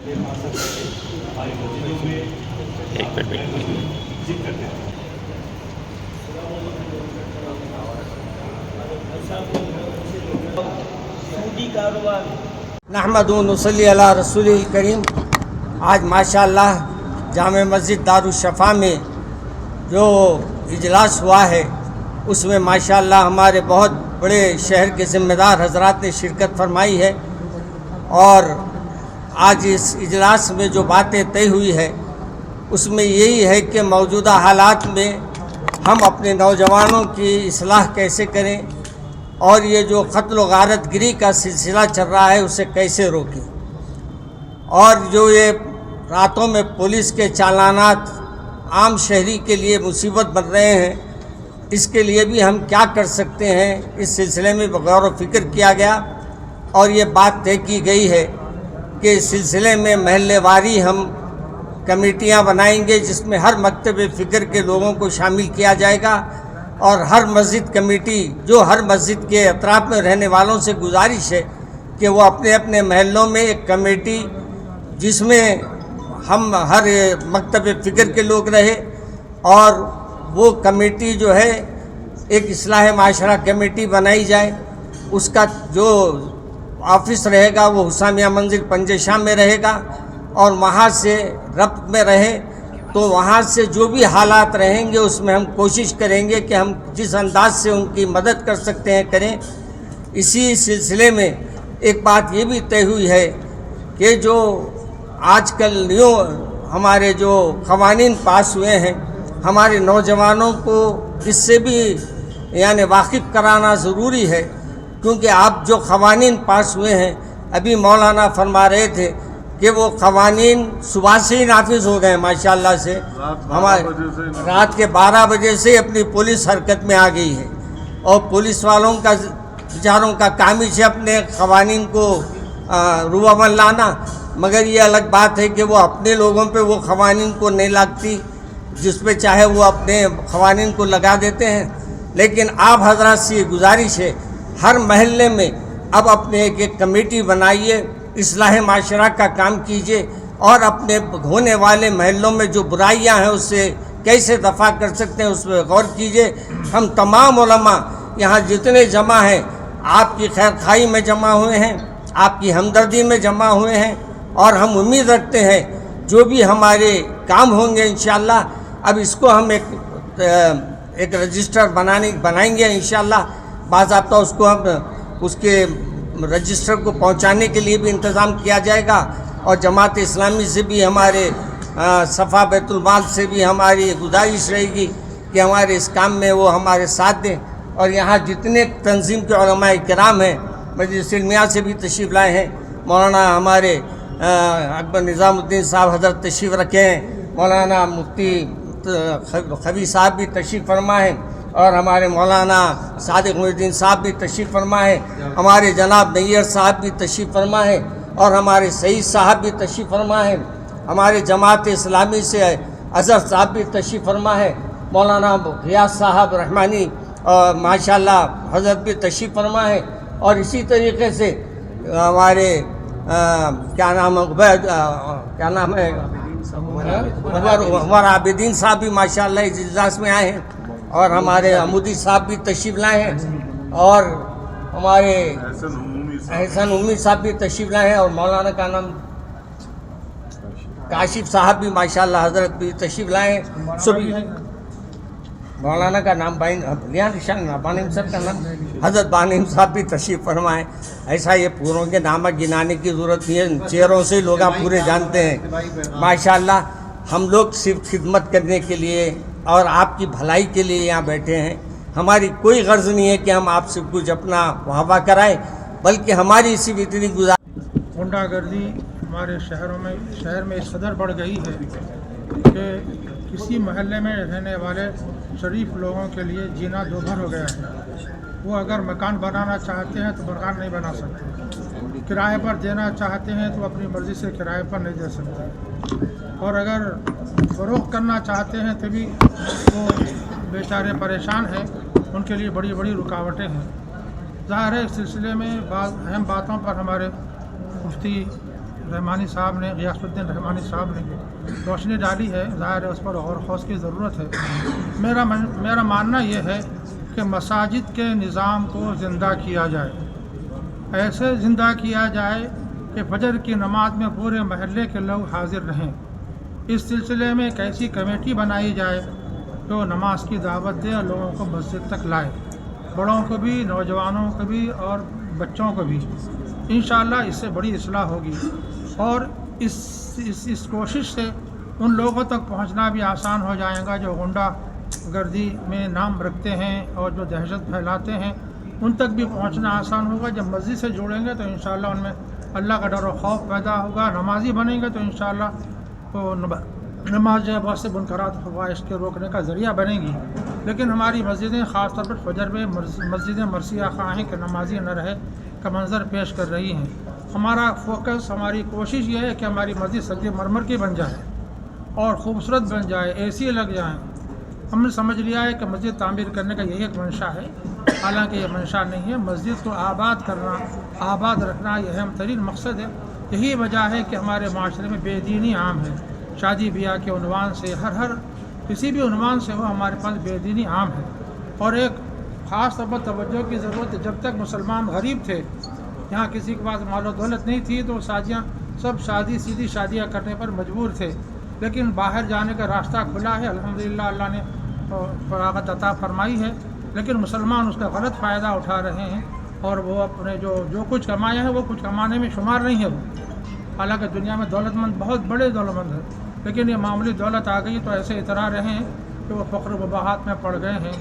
ایک منٹ نحمد و نصلی علی رسول الکریم. آج ماشاءاللہ جامع مسجد دارالشفا میں جو اجلاس ہوا ہے اس میں ماشاءاللہ ہمارے بہت بڑے شہر کے ذمہ دار حضرات نے شرکت فرمائی ہے، اور آج اس اجلاس میں جو باتیں طے ہوئی ہے اس میں یہی ہے کہ موجودہ حالات میں ہم اپنے نوجوانوں کی اصلاح کیسے کریں اور یہ جو قتل و غارت گری کا سلسلہ چل رہا ہے اسے کیسے روکیں، اور جو یہ راتوں میں پولیس کے چالانات عام شہری کے لیے مصیبت بن رہے ہیں، اس کے لیے بھی ہم کیا کر سکتے ہیں، اس سلسلے میں غور و فکر کیا گیا اور یہ بات طے کی گئی ہے کہ اس سلسلے میں محلے واری ہم کمیٹیاں بنائیں گے جس میں ہر مکتب فکر کے لوگوں کو شامل کیا جائے گا، اور ہر مسجد کمیٹی جو ہر مسجد کے اطراف میں رہنے والوں سے گزارش ہے کہ وہ اپنے اپنے محلوں میں ایک کمیٹی جس میں ہم ہر مکتب فکر کے لوگ رہے، اور وہ کمیٹی جو ہے ایک اصلاح معاشرہ کمیٹی بنائی جائے. اس کا جو آفس رہے گا وہ حسامیہ منزل پنج شام میں رہے گا، اور وہاں سے ربط میں رہے تو وہاں سے جو بھی حالات رہیں گے اس میں ہم کوشش کریں گے کہ ہم جس انداز سے ان کی مدد کر سکتے ہیں کریں. اسی سلسلے میں ایک بات یہ بھی طے ہوئی ہے کہ جو آج کل نیو ہمارے جو قوانین پاس ہوئے ہیں ہمارے نوجوانوں کو اس سے بھی یعنی واقف کرانا ضروری ہے، کیونکہ آپ جو قوانین پاس ہوئے ہیں ابھی مولانا فرما رہے تھے کہ وہ قوانین صبح سے ہی نافذ ہو گئے ماشاءاللہ سے، ہمارے رات کے 12 بجے سے اپنی پولیس حرکت میں آ گئی ہے، اور پولیس والوں کا بیچاروں کا کام ہی ہے اپنے قوانین کو روبن لانا، مگر یہ الگ بات ہے کہ وہ اپنے لوگوں پہ وہ قوانین کو نہیں لاگتی، جس پہ چاہے وہ اپنے قوانین کو لگا دیتے ہیں. لیکن آپ حضرات سے یہ گزارش ہے ہر محلے میں اب اپنے ایک کمیٹی بنائیے، اصلاح معاشرہ کا کام کیجیے، اور اپنے ہونے والے محلوں میں جو برائیاں ہیں اس سے کیسے دفع کر سکتے ہیں اس پہ غور کیجیے. ہم تمام علماء یہاں جتنے جمع ہیں آپ کی خیر خواہی میں جمع ہوئے ہیں، آپ کی ہمدردی میں جمع ہوئے ہیں، اور ہم امید رکھتے ہیں جو بھی ہمارے کام ہوں گے انشاءاللہ اب اس کو ہم ایک رجسٹر بنائیں گے انشاءاللہ، باضابطہ اس کو ہم اس کے رجسٹر کو پہنچانے کے لیے بھی انتظام کیا جائے گا، اور جماعت اسلامی سے بھی ہمارے صفا بیت المال سے بھی ہماری گزارش رہے گی کہ ہمارے اس کام میں وہ ہمارے ساتھ دیں. اور یہاں جتنے تنظیم کے علماء کرام ہیں مجلس علمیہ سے بھی تشریف لائے ہیں، مولانا ہمارے اکبر نظام الدین صاحب حضرت تشریف رکھے ہیں، مولانا مفتی خبی صاحب بھی تشریف فرما ہے، اور ہمارے مولانا صادق محی الدین صاحب بھی تشریف فرما ہے، ہمارے جناب نیر صاحب بھی تشریف فرما ہے، اور ہمارے سعید صاحب بھی تشریف فرما ہے، ہمارے جماعت اسلامی سے اظہر صاحب بھی تشریف فرما ہے، مولانا غیاث صاحب رحمانی اور ماشاءاللہ حضرت بھی تشریف فرما ہے، اور اسی طریقے سے ہمارے کیا نام ہے عمر عابدین صاحب بھی ماشاءاللہ اس اجلاس میں آئے ہیں، اور ہمارے عمودی صاحب بھی تشریف لائے ہیں، اور ہمارے احسن امی صاحب بھی تشریف لائے ہیں، اور مولانا کا نام کاشف صاحب بھی ماشاءاللہ حضرت بھی تشریف لائے ہیں. سبھی مولانا کا نام بانیم صاحب کا نام حضرت بانیم صاحب بھی تشریف فرمائیں. ایسا یہ پوروں کے نام گنانے کی ضرورت نہیں ہے، چہروں سے لوگ پورے جانتے ہیں. ماشاءاللہ ہم لوگ صرف خدمت کرنے کے لیے اور آپ کی بھلائی کے لیے یہاں بیٹھے ہیں. ہماری کوئی غرض نہیں ہے کہ ہم آپ سے کچھ اپنا وہابہ کرائیں، بلکہ ہماری صرف اتنی غنڈہ گردی ہمارے شہر میں اس قدر بڑھ گئی ہے کہ کسی محلے میں رہنے والے شریف لوگوں کے لیے جینا دوبھر ہو گیا ہے. وہ اگر مکان بنانا چاہتے ہیں تو مکان نہیں بنا سکتے، کرائے پر دینا چاہتے ہیں تو اپنی مرضی سے کرائے پر نہیں دے سکتے، اور اگر فروخت کرنا چاہتے ہیں تو بھی وہ بیچارے پریشان ہیں، ان کے لیے بڑی بڑی رکاوٹیں ہیں. ظاہر ہے اس سلسلے میں بعض اہم باتوں پر ہمارے مفتی رحمانی صاحب نے، غیاث الدین رحمانی صاحب نے روشنی ڈالی ہے، ظاہر ہے اس پر غور و خوض کی ضرورت ہے۔ میرا ماننا یہ ہے کہ مساجد کے نظام کو زندہ کیا جائے، ایسے زندہ کیا جائے کہ فجر کی نماز میں پورے محلے کے لوگ حاضر رہیں۔ اس سلسلے میں ایک ایسی کمیٹی بنائی جائے جو نماز کی دعوت دے اور لوگوں کو مسجد تک لائے، بڑوں کو بھی، نوجوانوں کو بھی اور بچوں کو بھی۔ انشاءاللہ اس سے بڑی اصلاح ہوگی، اور اس کوشش سے ان لوگوں تک پہنچنا بھی آسان ہو جائے گا جو غنڈہ گردی میں نام رکھتے ہیں اور جو دہشت پھیلاتے ہیں، ان تک بھی پہنچنا آسان ہوگا۔ جب مسجد سے جوڑیں گے تو انشاءاللہ ان میں اللہ کا ڈر و خوف پیدا ہوگا، نمازی بنیں گے تو انشاءاللہ وہ نماز جو ہے بہت سے منکرات و فواحش کے روکنے کا ذریعہ بنے گی۔ لیکن ہماری مسجدیں خاص طور پر فجر میں مسجدیں مرثیہ خواہ ہیں کہ نمازی نہ رہے کا منظر پیش کر رہی ہیں۔ ہمارا فوکس، ہماری کوشش یہ ہے کہ ہماری مسجد سنگ مرمر کی بن جائے اور خوبصورت بن جائے، اے سی لگ جائیں۔ ہم نے سمجھ لیا ہے کہ مسجد تعمیر کرنے کا یہی ایک منشا ہے، حالانکہ یہ منشا نہیں ہے۔ مسجد کو آباد کرنا، آباد رکھنا یہ اہم ترین مقصد ہے۔ یہی وجہ ہے کہ ہمارے معاشرے میں بے دینی عام ہے، شادی بیاہ کے عنوان سے، ہر کسی بھی عنوان سے وہ ہمارے پاس بے دینی عام ہے۔ اور ایک خاص طور پر توجہ کی ضرورت ہے، جب تک مسلمان غریب تھے، یہاں کسی کے پاس مال و دولت نہیں تھی، تو سب سیدھی شادیاں کرنے پر مجبور تھے۔ لیکن باہر جانے کا راستہ کھلا ہے، الحمدللہ اللہ نے فراغت عطا فرمائی ہے، لیکن مسلمان اس کا غلط فائدہ اٹھا رہے ہیں، اور وہ اپنے جو کچھ کمایا ہے وہ کچھ کمانے میں شمار نہیں ہے وہ، حالانکہ دنیا میں دولت مند بہت بڑے دولت مند ہیں، لیکن یہ معمولی دولت آ گئی تو ایسے اترا رہے ہیں کہ وہ فقر و وباہات میں پڑ گئے ہیں۔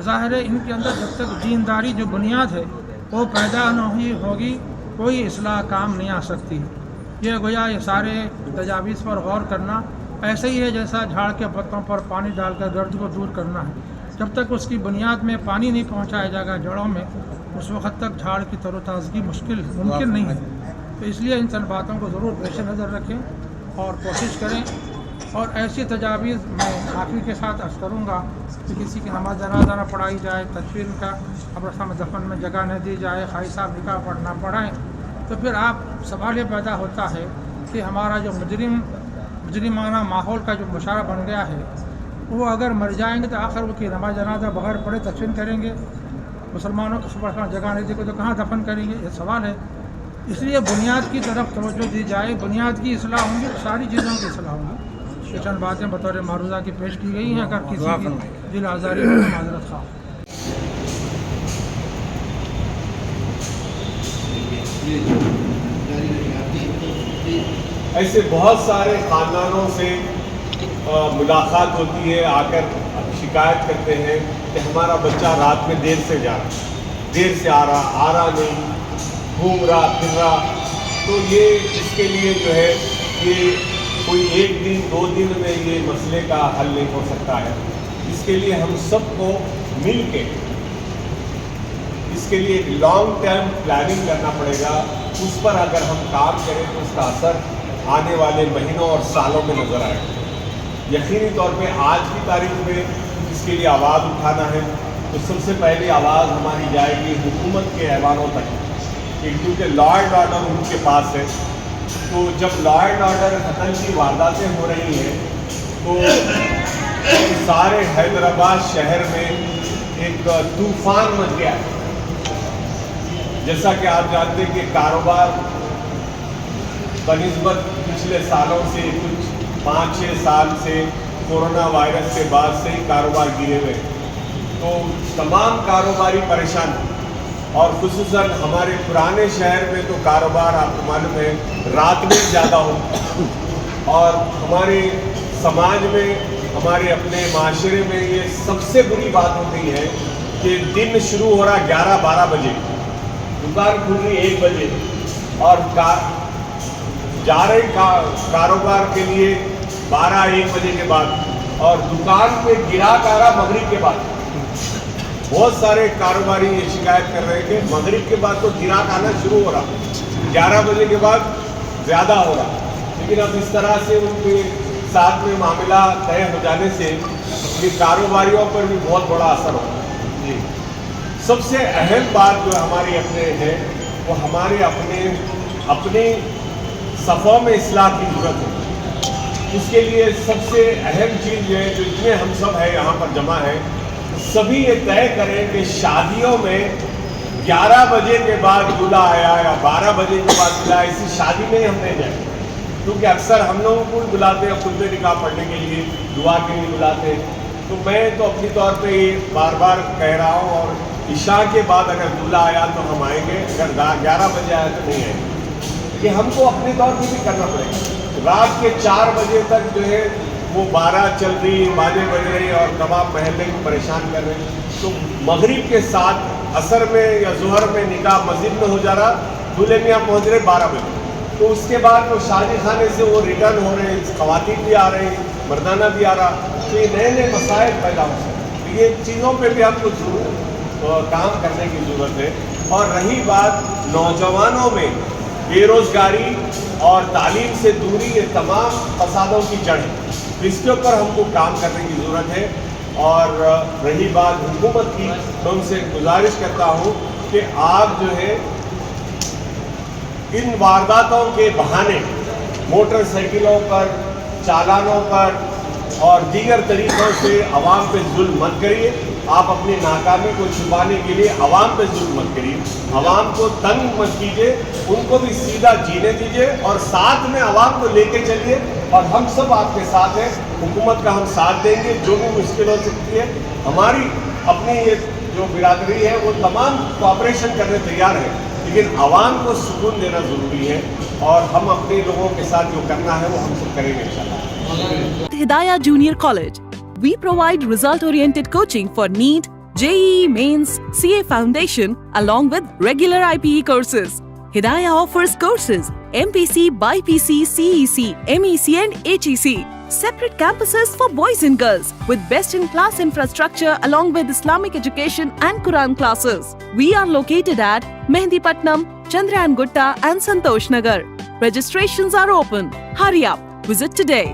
ظاہر ہے ان کے اندر جب تک دینداری جو بنیاد ہے وہ پیدا نہیں ہوگی، کوئی اصلاح کام نہیں آ سکتی۔ یہ گویا یہ سارے تجاویز پر غور کرنا ایسے ہی ہے جیسا جھاڑ کے پتوں پر پانی ڈال کر گرد کو دور کرنا ہے۔ جب تک اس کی بنیاد میں پانی نہیں پہنچایا جائے گا، جڑوں میں، اس وقت تک جھاڑ کی تر و تازگی ممکن نہیں ہے۔ تو اس لیے ان چند باتوں کو ضرور پیش نظر رکھیں اور کوشش کریں، اور ایسی تجاویز میں معافی کے ساتھ عرض کروں گا کہ کسی کی نماز جنازہ نہ پڑھائی جائے، تدفین کا قبرستان میں دفن میں جگہ نہ دی جائے، خائی صاحب نکاح پڑھنا پڑھائیں، تو پھر سوال یہ پیدا ہوتا ہے کہ ہمارا جو مجرمانہ ماحول کا جو مشاہرہ بن گیا ہے، وہ اگر مر جائیں گے تو آخر وہ کی نماز جنازہ بغیر پڑھے تدفین کریں گے، مسلمانوں کو قبرستان جگہ نہیں دی کو تو کہاں دفن کریں گے؟ یہ سوال ہے۔ اس لیے بنیاد کی طرف توجہ دی جائے، بنیاد کی اصلاح ہوں گی تو ساری چیزوں کی اصلاح ہوں گی۔ یہ چند باتیں بطور معروضہ کی پیش کی گئی ہیں، اگر کسی کی دل آزاری ہو تو معذرت خواہ۔ ایسے بہت سارے خاندانوں سے ملاقات ہوتی ہے، آ کر شکایت کرتے ہیں کہ ہمارا بچہ رات میں دیر سے جا رہا، دیر سے آ رہا نہیں، گھوم رہا پھر رہا۔ تو یہ اس کے لیے جو ہے یہ کوئی ایک دن 2 دن میں یہ مسئلے کا حل نہیں ہو سکتا ہے۔ اس کے لیے ہم سب کو مل کے اس کے لیے ایک لانگ ٹرم پلاننگ کرنا پڑے گا۔ اس پر اگر ہم کام کریں تو اس کا اثر آنے والے مہینوں اور سالوں میں نظر آئے گا۔ یقینی طور پہ آج کی تاریخ میں اس کے لیے آواز اٹھانا ہے تو سب سے پہلی آواز ہماری جائے گی حکومت کے ایوانوں تک، کیونکہ لا اینڈ آرڈر ان کے پاس ہے۔ تو جب لا اینڈ آرڈر قتل کی وارداتیں ہو رہی ہیں تو سارے حیدرآباد شہر میں ایک طوفان مچ گیا ہے۔ جیسا کہ آپ جانتے ہیں کہ کاروبار بنسبت پچھلے سالوں سے کچھ 5-6 سال سے کورونا وائرس کے بعد سے ہی کاروبار گرے ہوئے، تو تمام کاروباری پریشان، اور خصوصاً ہمارے پرانے شہر میں تو کاروبار آپ کو معلوم ہے رات میں زیادہ ہوتا ہے، اور ہمارے سماج میں، ہمارے اپنے معاشرے میں یہ سب سے بری بات ہوتی ہے کہ دن شروع ہو رہا 11-12 بجے، دکان کھل رہی 1 بجے، اور جا رہے کاروبار کے لیے 12-1 بجے کے بعد، اور دکان پہ گراہک آ رہا مغرب کے بعد۔ بہت سارے کاروباری یہ شکایت کر رہے ہیں کہ مغرب کے بعد تو گراہک آنا شروع ہو رہا، 11 بجے کے بعد زیادہ ہو رہا، لیکن اب اس طرح سے ان کے ساتھ میں معاملہ طے ہو جانے سے یہ کاروباریوں پر بھی بہت بڑا اثر ہوتا ہے۔ جی، سب سے اہم بات جو ہماری اپنے ہے وہ ہمارے اپنی صفوں میں اصلاح کی ضرورت ہے. اس کے لیے سب سے اہم چیز یہ ہے جو اتنے ہم سب ہیں یہاں پر جمع ہیں, سبھی یہ طے کریں کہ شادیوں میں 11 بجے کے بعد دولہا آیا یا 12 بجے کے بعد دولہا, اسی شادی میں ہم نہیں جائیں, کیونکہ اکثر ہم لوگوں کو بلاتے ہیں خطبہ نکاح پڑھنے کے لیے, دعا کے لیے بلاتے ہیں. تو میں تو اپنی طور پہ یہ بار بار کہہ رہا ہوں, اور عشاء کے بعد اگر دولہا آیا تو ہم آئیں گے, اگر 11 بجے آیا تو نہیں آئیں گے. یہ ہم کو اپنے طور پہ بھی کرنا پڑے گا. رات کے 4 بجے تک جو ہے وہ 12 چل رہی, باجے بج رہی اور تمام محلے کو پریشان کر رہے ہیں. تو مغرب کے ساتھ عصر میں یا ظہر میں نکاح مسجد میں ہو جا رہا, دولہے میاں پہنچ رہے 12 بجے. تو اس کے بعد وہ شادی خانے سے وہ ریٹرن ہو رہے ہیں, خواتین بھی آ رہے ہیں, مردانہ بھی آ رہا. تو یہ نئے نئے مسائل پیدا ہو سکتے ہیں. یہ چیزوں پہ بھی ہم کو ضرور کام کرنے کی ضرورت ہے. اور رہی بات نوجوانوں میں بے روزگاری اور تعلیم سے دوری, یہ تمام فسادوں کی جڑ ہے. اس کے اوپر ہم کو کام کرنے کی ضرورت ہے. اور رہی بات حکومت کی, تو ان سے گزارش کرتا ہوں کہ آپ جو ہے ان وارداتوں کے بہانے موٹر سائیکلوں پر, چالانوں پر اور دیگر طریقوں سے عوام پہ ظلم مت کریے. آپ اپنی ناکامی کو چھپانے کے لیے عوام پہ ظلم مت کریے, عوام کو تنگ مت کیجیے, ان کو بھی سیدھا جینے دیجیے اور ساتھ میں عوام کو لے کے چلیے. اور ہم سب آپ کے ساتھ ہیں, حکومت کا ہم ساتھ دیں گے. جو بھی مشکل ہو سکتی ہے, ہماری اپنی یہ جو برادری ہے وہ تمام کوآپریشن کرنے تیار ہے, لیکن عوام کو سکون دینا ضروری ہے. اور ہم اپنے لوگوں کے ساتھ جو کرنا ہے وہ ہم سب کریں گے انشاءاللہ. Hidayah Junior College. We provide result-oriented coaching for NEET, JEE Mains, CA Foundation, along with regular IPE courses. Hidayah offers courses MPC, BIPC, CEC, MEC and HEC. Separate campuses for boys and girls with best-in-class infrastructure along with Islamic education and Quran classes. We are located at Mehendipatnam, Chandrayan Gutta and Santosh Nagar. Registrations are open. Hurry up. Visit today.